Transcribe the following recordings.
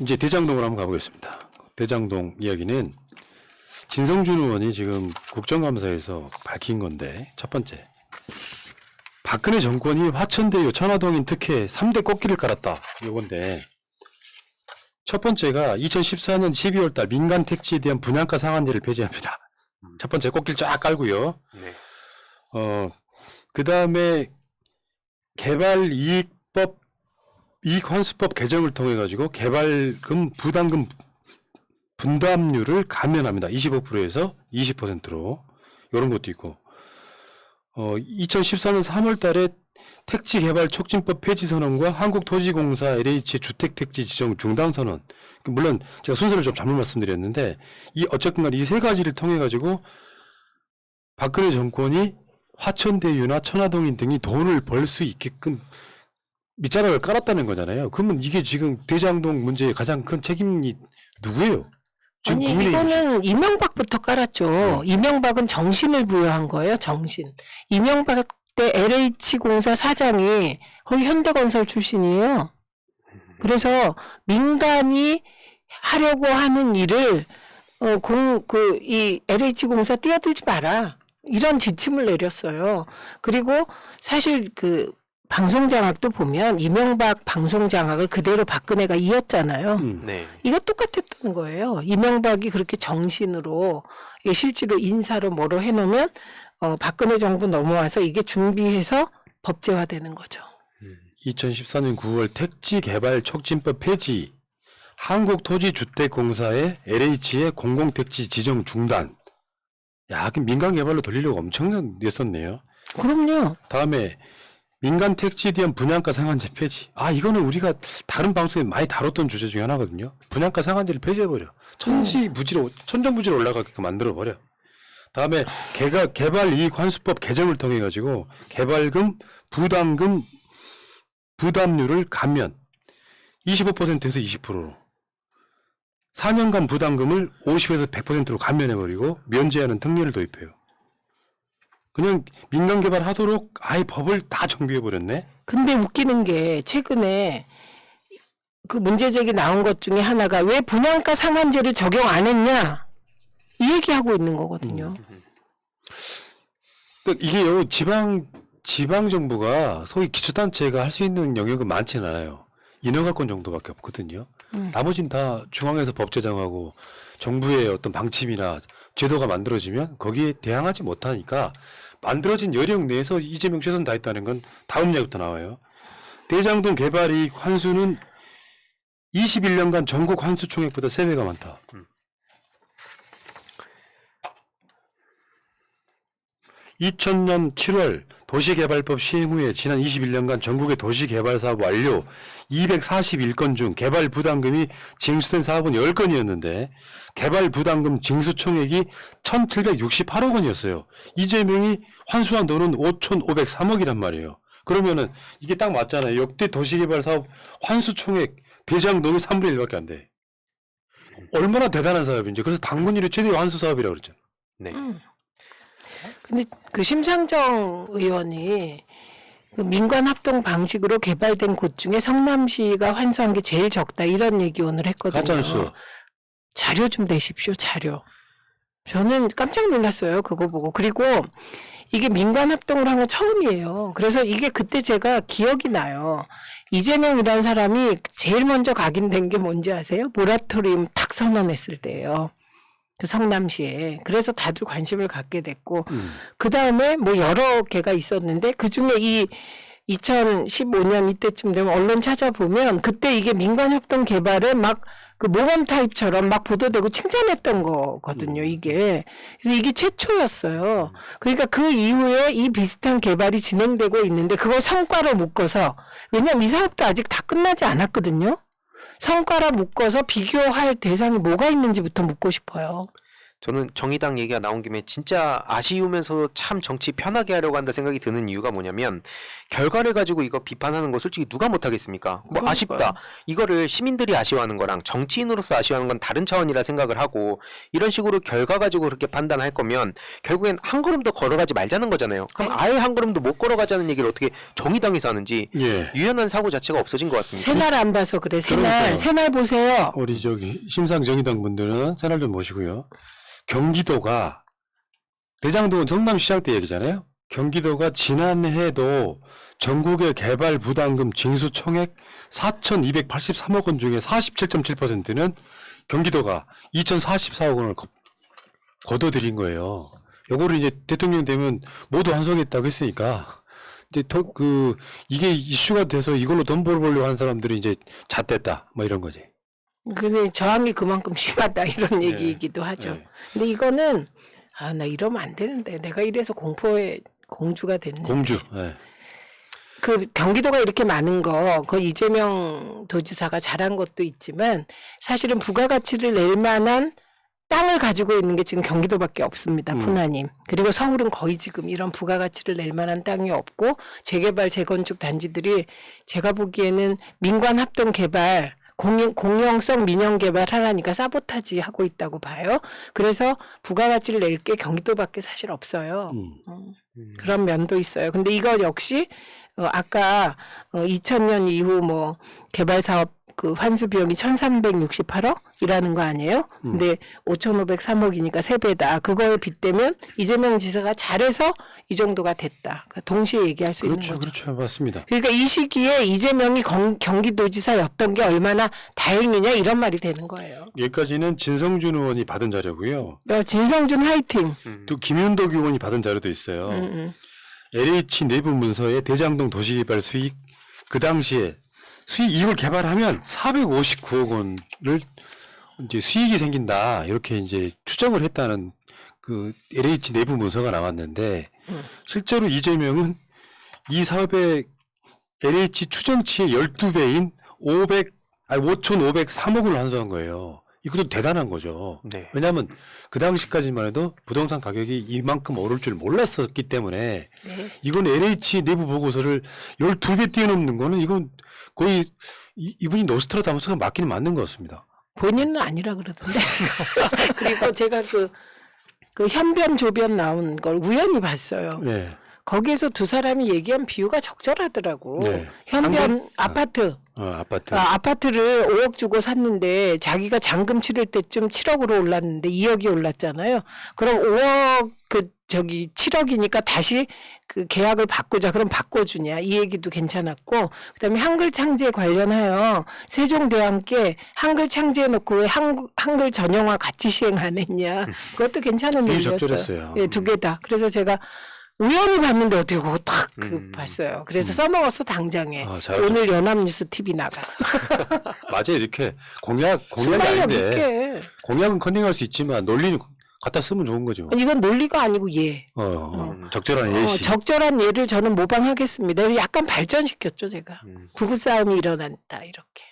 이제 대장동으로 한번 가보겠습니다. 대장동 이야기는 진성준 의원이 지금 국정감사에서 밝힌 건데, 첫 번째, 박근혜 정권이 화천대유 천화동인 특혜 3대 꽃길을 깔았다. 이건데, 첫 번째가 2014년 12월 달 민간 택지에 대한 분양가 상한제를 폐지합니다. 첫 번째 꽃길 쫙 깔고요. 네. 그 다음에 개발 이익법, 이익환수법 개정을 통해 가지고 개발금 부담금 분담률을 감면합니다. 25%에서 20%로. 이런 것도 있고. 2014년 3월 달에 택지개발 촉진법 폐지 선언과 한국토지공사 LH 주택택지 지정 중단 선언. 물론 제가 순서를 좀 잘못 말씀드렸는데, 어쨌든 이 세 가지를 통해 가지고 박근혜 정권이 화천대유나 천화동인 등이 돈을 벌 수 있게끔 밑자락을 깔았다는 거잖아요. 그러면 이게 지금 대장동 문제의 가장 큰 책임이 누구예요? 지금 아니 이거는 이명박부터 깔았죠. 이명박은 정신을 부여한 거예요. 정신. 이명박 때 LH공사 사장이 거기 현대건설 출신이에요. 그래서 민간이 하려고 하는 일을 이 LH공사 뛰어들지 마라. 이런 지침을 내렸어요. 그리고 사실 그 방송장악도 보면 이명박 방송장악을 그대로 박근혜가 이었잖아요. 네. 이거 똑같았던 거예요. 이명박이 그렇게 정신으로 실제로 인사로 뭐로 해놓으면 박근혜 정부 넘어와서 이게 준비해서 법제화되는 거죠. 2014년 9월 택지개발 촉진법 폐지, 한국토지주택공사의 LH의 공공택지 지정 중단. 야, 그럼 민간개발로 돌리려고 엄청난 냈었네요. 그럼요. 다음에 민간 택지에 대한 분양가 상한제 폐지. 이거는 우리가 다른 방송에 많이 다뤘던 주제 중에 하나거든요. 분양가 상한제를 폐지해버려. 천정부지로 올라가게끔 만들어버려. 다음에 개발 이익 환수법 개정을 통해 가지고 개발금, 부담금, 부담률을 감면 25%에서 20%로 4년간 부담금을 50에서 100%로 감면해버리고 면제하는 특례를 도입해요. 그냥 민간 개발하도록 아예 법을 다 정비해버렸네. 근데 웃기는 게 최근에 그 문제제기 나온 것 중에 하나가 왜 분양가 상한제를 적용 안 했냐 이 얘기하고 있는 거거든요. 그러니까 이게요, 지방 정부가 소위 기초단체가 할 수 있는 영역은 많지는 않아요. 인허가권 정도밖에 없거든요. 나머진 다 중앙에서 법 제정하고 정부의 어떤 방침이나 제도가 만들어지면 거기에 대항하지 못하니까 만들어진 여력 내에서 이재명 최선 다했다는 건 다음 이야기부터 나와요. 대장동 개발이익 환수는 21년간 전국 환수 총액보다 3배가 많다. 2000년 7월 도시개발법 시행 후에 지난 21년간 전국의 도시개발사업 완료 241건 중 개발 부담금이 징수된 사업은 10건이었는데 개발 부담금 징수 총액이 1768억 원이었어요. 이재명이 환수한 돈은 5503억이란 말이에요. 그러면은 이게 딱 맞잖아요. 역대 도시개발 사업 환수 총액 대장동이 3분의 1밖에 안 돼. 얼마나 대단한 사업인지. 그래서 당군 이래 최대 환수 사업이라고 그랬잖아요. 네. 근데 그 심상정 의원이 그 민관 합동 방식으로 개발된 곳 중에 성남시가 환수한 게 제일 적다 이런 얘기 오늘 했거든요. 가짜뉴스. 자료 좀 내십시오. 자료. 저는 깜짝 놀랐어요. 그거 보고. 그리고 이게 민관 합동을 한 건 처음이에요. 그래서 이게 그때 제가 기억이 나요. 이재명이라는 사람이 제일 먼저 각인된 게 뭔지 아세요? 모라토리움 탁 선언했을 때예요. 그 성남시에. 그래서 다들 관심을 갖게 됐고 그 다음에 뭐 여러 개가 있었는데 그 중에 이 2015년 이때쯤 되면 언론 찾아보면 그때 이게 민간협동 개발에 막 그 모범 타입처럼 막 보도되고 칭찬했던 거거든요, 이게. 그래서 이게 최초였어요. 그러니까 그 이후에 이 비슷한 개발이 진행되고 있는데 그걸 성과로 묶어서, 왜냐면 이 사업도 아직 다 끝나지 않았거든요. 성과로 묶어서 비교할 대상이 뭐가 있는지부터 묻고 싶어요. 저는 정의당 얘기가 나온 김에 진짜 아쉬우면서 참 정치 편하게 하려고 한다 생각이 드는 이유가 뭐냐면 결과를 가지고 이거 비판하는 거 솔직히 누가 못하겠습니까? 뭐 그러니까요. 아쉽다. 이거를 시민들이 아쉬워하는 거랑 정치인으로서 아쉬워하는 건 다른 차원이라 생각을 하고 이런 식으로 결과 가지고 그렇게 판단할 거면 결국엔 한 걸음 더 걸어가지 말자는 거잖아요. 그럼 아예 한 걸음도 못 걸어가자는 얘기를 어떻게 정의당에서 하는지 예. 유연한 사고 자체가 없어진 것 같습니다. 새날 안 봐서 그래. 그러니까요. 새날 보세요. 우리 심상 정의당 분들은 새날 좀 모시고요. 경기도가 대장동은 성남시장 때 얘기잖아요. 경기도가 지난해도 전국의 개발 부담금 징수 총액 4,283억 원 중에 47.7%는 경기도가 2,044억 원을 거둬들인 거예요. 요거를 이제 대통령 되면 모두 환수하겠다고 했으니까 이제 이게 이슈가 돼서 이걸로 돈 벌려고 하는 사람들이 이제 잣됐다 뭐 이런 거지. 근데 저항이 그만큼 심하다 이런 네. 얘기이기도 하죠. 네. 근데 이거는 나 이러면 안 되는데 내가 이래서 공포의 공주가 됐네. 공주. 예. 그 경기도가 이렇게 많은 거, 그 이재명 도지사가 잘한 것도 있지만 사실은 부가가치를 낼 만한 땅을 가지고 있는 게 지금 경기도밖에 없습니다. 푸나님. 그리고 서울은 거의 지금 이런 부가가치를 낼 만한 땅이 없고 재개발, 재건축 단지들이 제가 보기에는 민관 합동 개발 공영성 민영 개발하라니까 사보타지 하고 있다고 봐요. 그래서 부가가치를 낼 게 경기도밖에 사실 없어요. 그런 면도 있어요. 근데 이거 역시 아까 2000년 이후 뭐 개발 사업 그 환수 비용이 1,368억이라는 거 아니에요? 근데 5,503억이니까 3배다. 그거에 빗대면 이재명 지사가 잘해서 이 정도가 됐다. 그러니까 동시에 얘기할 수 있는 거죠. 그렇죠. 맞습니다. 그러니까 이 시기에 이재명이 경기도지사였던 게 얼마나 다행이냐 이런 말이 되는 거예요. 여기까지는 진성준 의원이 받은 자료고요. 진성준 화이팅. 또 김윤덕 의원이 받은 자료도 있어요. LH 내부 문서에 대장동 도시개발 수익 그 당시에 이걸 개발하면 459억 원을 이제 수익이 생긴다 이렇게 이제 추정을 했다는 그 LH 내부 문서가 나왔는데 실제로 이재명은 이 사업의 LH 추정치의 12배인 5,503억을 환수한 거예요. 이것도 대단한 거죠. 네. 왜냐하면 그 당시까지만 해도 부동산 가격이 이만큼 오를 줄 몰랐었기 때문에 네. 이건 LH 내부 보고서를 12배 뛰어넘는 거는 이건 거의 이분이 노스트라다무스가 맞기는 맞는 것 같습니다. 본인은 아니라 그러던데. 그리고 제가 그 현변 조변 나온 걸 우연히 봤어요. 네. 거기에서 두 사람이 얘기한 비유가 적절하더라고. 네. 현변 아파트. 아파트. 아파트를 5억 주고 샀는데 자기가 잔금 치를 때쯤 7억으로 올랐는데 2억이 올랐잖아요. 그럼 5억 7억이니까 다시 그 계약을 바꾸자. 그럼 바꿔주냐. 이 얘기도 괜찮았고 그다음에 한글 창제 관련하여 세종대왕께 한글 창제해 놓고 왜 한글 전형화 같이 시행 안 했냐. 그것도 괜찮은 비유 얘기였어요. 적절했어요. 예, 두 개 다. 그래서 제가 우연히 봤는데 어떻게 그거 딱 봤어요. 그래서 써먹었어 당장에. 잘하셨어요. 오늘 연합뉴스 TV 나가서. 맞아요. 이렇게 공약이 순발력 아닌데 있게. 공약은 컨닝할 수 있지만 논리는 갖다 쓰면 좋은 거죠. 이건 논리가 아니고 예. 적절한 예시. 적절한 예를 저는 모방하겠습니다. 그래서 약간 발전시켰죠 제가. 부부싸움이 일어난다 이렇게.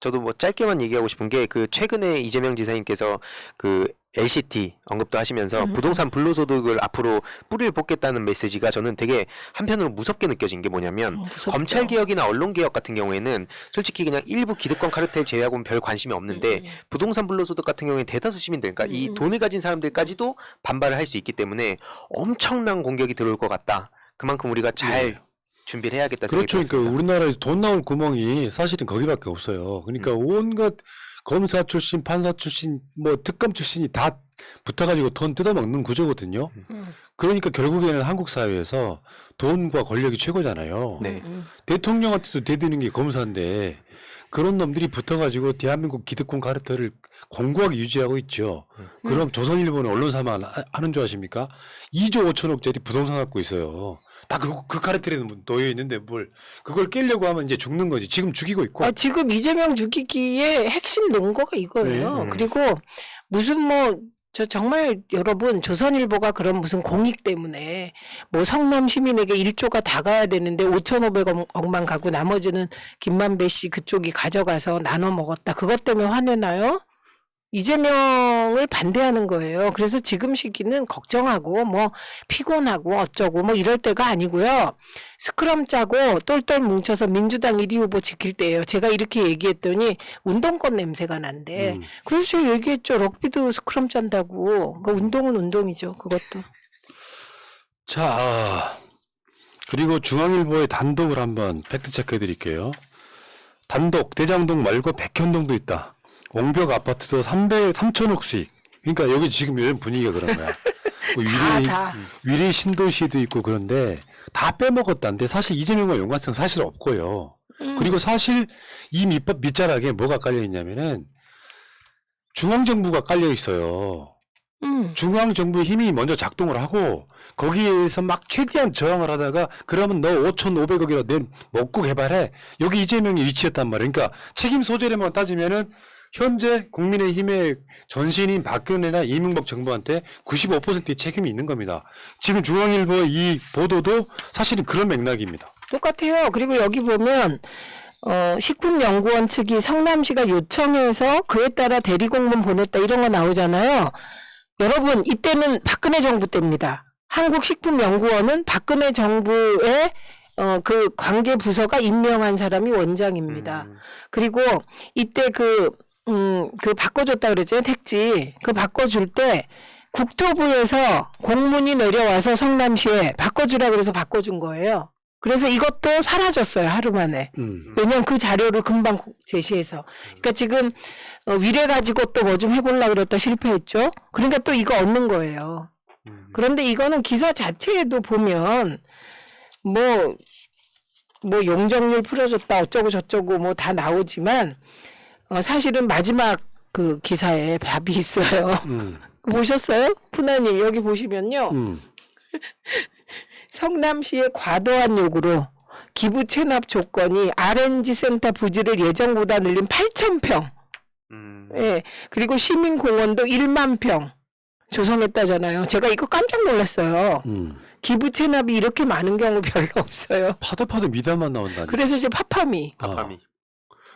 저도 뭐 짧게만 얘기하고 싶은 게 그 최근에 이재명 지사님께서 그 LCT 언급도 하시면서 부동산 불로소득을 앞으로 뿌리를 뽑겠다는 메시지가 저는 되게 한편으로 무섭게 느껴진 게 뭐냐면 무섭죠. 검찰 개혁이나 언론 개혁 같은 경우에는 솔직히 그냥 일부 기득권 카르텔 제외하고는 별 관심이 없는데 부동산 불로소득 같은 경우에 대다수 시민들 그러니까 이 돈을 가진 사람들까지도 반발을 할 수 있기 때문에 엄청난 공격이 들어올 것 같다. 그만큼 우리가 잘 준비를 해야겠다 생각이 그렇죠. 그러니까 들었습니다. 우리나라에서 돈 나올 구멍이 사실은 거기밖에 없어요. 그러니까 온갖 검사 출신, 판사 출신, 뭐 특검 출신이 다 붙어가지고 돈 뜯어먹는 구조거든요. 그러니까 결국에는 한국 사회에서 돈과 권력이 최고잖아요. 네. 대통령한테도 대드는 게 검사인데 그런 놈들이 붙어가지고 대한민국 기득권 카르텔을 공고하게 유지하고 있죠. 그럼 조선일보는 언론사만 하는 줄 아십니까? 2조 5천억짜리 부동산 갖고 있어요. 다 그 카르텔에 놓여 있는데 뭘 그걸 깨려고 하면 이제 죽는 거지. 지금 죽이고 있고. 지금 이재명 죽이기의 핵심 논거가 이거예요. 그리고 무슨 저 정말 여러분 조선일보가 그런 무슨 공익 때문에 뭐 성남 시민에게 1조가 다 가야 되는데 5,500억만 가고 나머지는 김만배 씨 그쪽이 가져가서 나눠 먹었다. 그것 때문에 화내나요? 이재명을 반대하는 거예요. 그래서 지금 시기는 걱정하고 뭐 피곤하고 어쩌고 뭐 이럴 때가 아니고요. 스크럼 짜고 똘똘 뭉쳐서 민주당 1위 후보 지킬 때예요. 제가 이렇게 얘기했더니 운동권 냄새가 난대. 그래서 제가 얘기했죠. 럭비도 스크럼 짠다고. 그 운동은 운동이죠. 그것도. 자, 그리고 중앙일보의 단독을 한번 팩트 체크해 드릴게요. 단독 대장동 말고 백현동도 있다. 옹벽 아파트도 3천억 수익. 그러니까 여기 지금 요즘 분위기가 그런 거야. 뭐 다. 위례 신도시도 있고 그런데 다 빼먹었다는데 사실 이재명과 연관성 사실 없고요. 그리고 사실 이 밑자락에 뭐가 깔려 있냐면은 중앙정부가 깔려 있어요. 중앙정부의 힘이 먼저 작동을 하고 거기에서 막 최대한 저항을 하다가 그러면 너 5,500억이라도 내 먹고 개발해. 여기 이재명이 위치했단 말이에요. 그러니까 책임 소재로만 따지면은 현재 국민의힘의 전신인 박근혜나 이명박 정부한테 95%의 책임이 있는 겁니다. 지금 중앙일보의 이 보도도 사실은 그런 맥락입니다. 똑같아요. 그리고 여기 보면 식품연구원 측이 성남시가 요청해서 그에 따라 대리공문 보냈다 이런 거 나오잖아요. 여러분 이때는 박근혜 정부 때입니다. 한국식품연구원은 박근혜 정부의 그 관계 부서가 임명한 사람이 원장입니다. 그리고 이때 그 바꿔줬다 그랬잖아요. 택지. 그 바꿔줄 때 국토부에서 공문이 내려와서 성남시에 바꿔주라 그래서 바꿔준 거예요. 그래서 이것도 사라졌어요. 하루 만에. 왜냐면 그 자료를 금방 제시해서. 그러니까 지금 위례 가지고 또 뭐 좀 해보려고 그랬다 실패했죠. 그러니까 또 이거 얻는 거예요. 그런데 이거는 기사 자체에도 보면 뭐 용적률 풀어줬다 어쩌고 저쩌고 뭐 다 나오지만 사실은 마지막 그 기사에 답이 있어요. 보셨어요? 푸나님 여기 보시면요. 성남시의 과도한 요구로 기부 체납 조건이 R&G 센터 부지를 예정보다 늘린 8,000평. 예. 그리고 시민공원도 1만 평 조성했다잖아요. 제가 이거 깜짝 놀랐어요. 기부 체납이 이렇게 많은 경우 별로 없어요. 파도 미담만 나온다니. 그래서 이제 파파미. 파파미.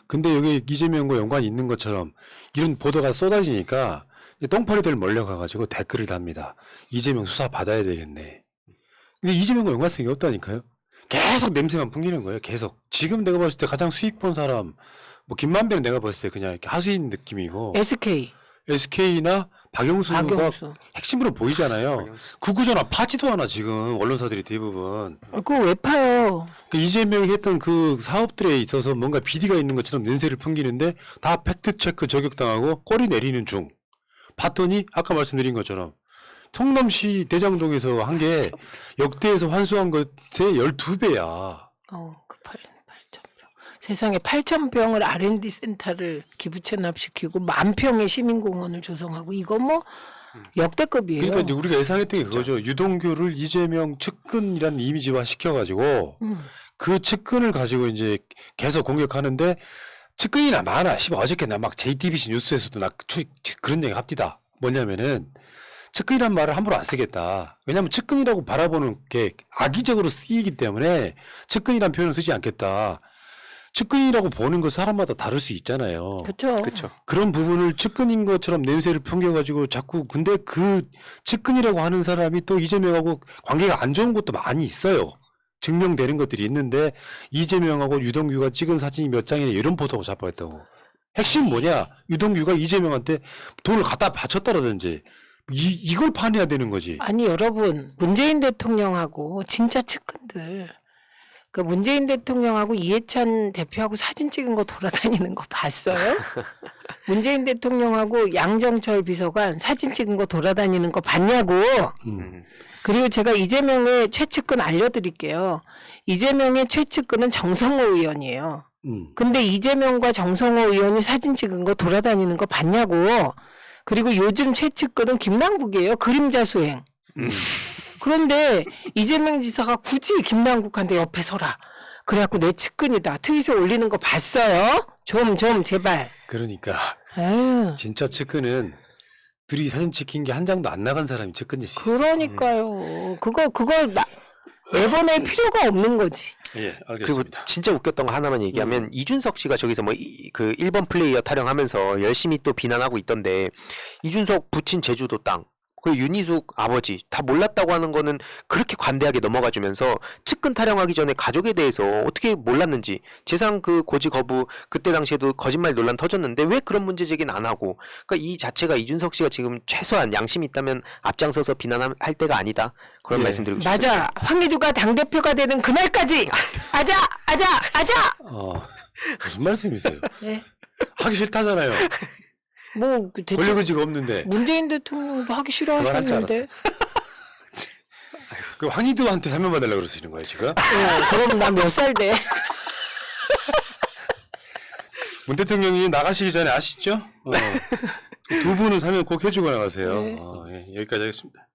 근데 여기 이재명과 연관이 있는 것처럼 이런 보도가 쏟아지니까 똥파리들 몰려가가지고 댓글을 답니다. 이재명 수사 받아야 되겠네. 근데 이재명과 연관성이 없다니까요. 계속 냄새만 풍기는 거예요. 계속. 지금 내가 봤을 때 가장 수익 본 사람 뭐 김만배는 내가 봤을 때 그냥 이렇게 하수인 느낌이고 SK나 박영수가 핵심으로 보이잖아요. 구구전화 파지도 않아 지금 언론사들이 대부분. 그거 왜 파요? 그 이재명이 했던 그 사업들에 있어서 뭔가 비리가 있는 것처럼 냄새를 풍기는데 다 팩트체크 저격당하고 꼬리 내리는 중. 봤더니 아까 말씀드린 것처럼 성남시 대장동에서 한 게 역대에서 환수한 것의 12배야. 그 8,000평. 세상에 8,000평을 R&D 센터를 기부 체납시키고 10,000평의 시민공원을 조성하고 이거 뭐 역대급이에요. 그러니까 이제 우리가 예상했던 게 그거죠. 유동규를 이재명 측근이라는 이미지화 시켜가지고 그 측근을 가지고 이제 계속 공격하는데 측근이나 많아. 어저께 나 막 JTBC 뉴스에서도 나 그런 얘기 합디다. 뭐냐면은 측근이란 말을 함부로 안 쓰겠다. 왜냐하면 측근이라고 바라보는 게 악의적으로 쓰이기 때문에 측근이란 표현을 쓰지 않겠다. 측근이라고 보는 거 사람마다 다를 수 있잖아요. 그렇죠. 그런 부분을 측근인 것처럼 냄새를 풍겨가지고 자꾸 근데 그 측근이라고 하는 사람이 또 이재명하고 관계가 안 좋은 것도 많이 있어요. 증명되는 것들이 있는데 이재명하고 유동규가 찍은 사진이 몇 장이냐 이런 보도가 잡혀있다고. 핵심 뭐냐? 유동규가 이재명한테 돈을 갖다 바쳤다라든지 이걸 파내야 되는 거지. 아니 여러분 문재인 대통령하고 진짜 측근들 그 문재인 대통령하고 이해찬 대표하고 사진 찍은 거 돌아다니는 거 봤어요? 문재인 대통령하고 양정철 비서관 사진 찍은 거 돌아다니는 거 봤냐고. 그리고 제가 이재명의 최측근 알려드릴게요. 이재명의 최측근은 정성호 의원이에요. 근데 이재명과 정성호 의원이 사진 찍은 거 돌아다니는 거 봤냐고. 그리고 요즘 최측근은 김남국이에요. 그림자 수행. 그런데 이재명 지사가 굳이 김남국한테 옆에 서라. 그래갖고 내 측근이다. 트윗에 올리는 거 봤어요? 좀 제발. 그러니까 에휴. 진짜 측근은 둘이 사진 찍힌 게 한 장도 안 나간 사람이 측근일 수 있어. 그러니까요. 그걸 내보낼 필요가 없는 거지. 예, 그리고 알겠습니다. 진짜 웃겼던 거 하나만 얘기하면 이준석 씨가 저기서 뭐 그 1번 플레이어 타령하면서 열심히 또 비난하고 있던데 이준석 부친 제주도 땅 그리고 윤희숙 아버지 다 몰랐다고 하는 거는 그렇게 관대하게 넘어가 주면서 측근 타령하기 전에 가족에 대해서 어떻게 몰랐는지 재산 그 고지 거부 그때 당시에도 거짓말 논란 터졌는데 왜 그런 문제 제기는 안 하고 그러니까 이 자체가 이준석 씨가 지금 최소한 양심이 있다면 앞장서서 비난할 때가 아니다 그런 예. 말씀드리고 싶습니다. 맞아. 황희두가 당대표가 되는 그날까지 아자. 무슨 말씀이세요? 네. 하기 싫다잖아요. 뭐 권력 의지가 없는데. 문재인 대통령도 하기 그만할 줄 싫어하셨는데. 그 황희두한테 사면 받으려고 그러시는 거예요 지금? 그럼 나 몇 살 돼? 문 대통령이 나가시기 전에 아시죠? 두 분은 사면 꼭 해주고 나가세요. 네. 예, 여기까지 하겠습니다.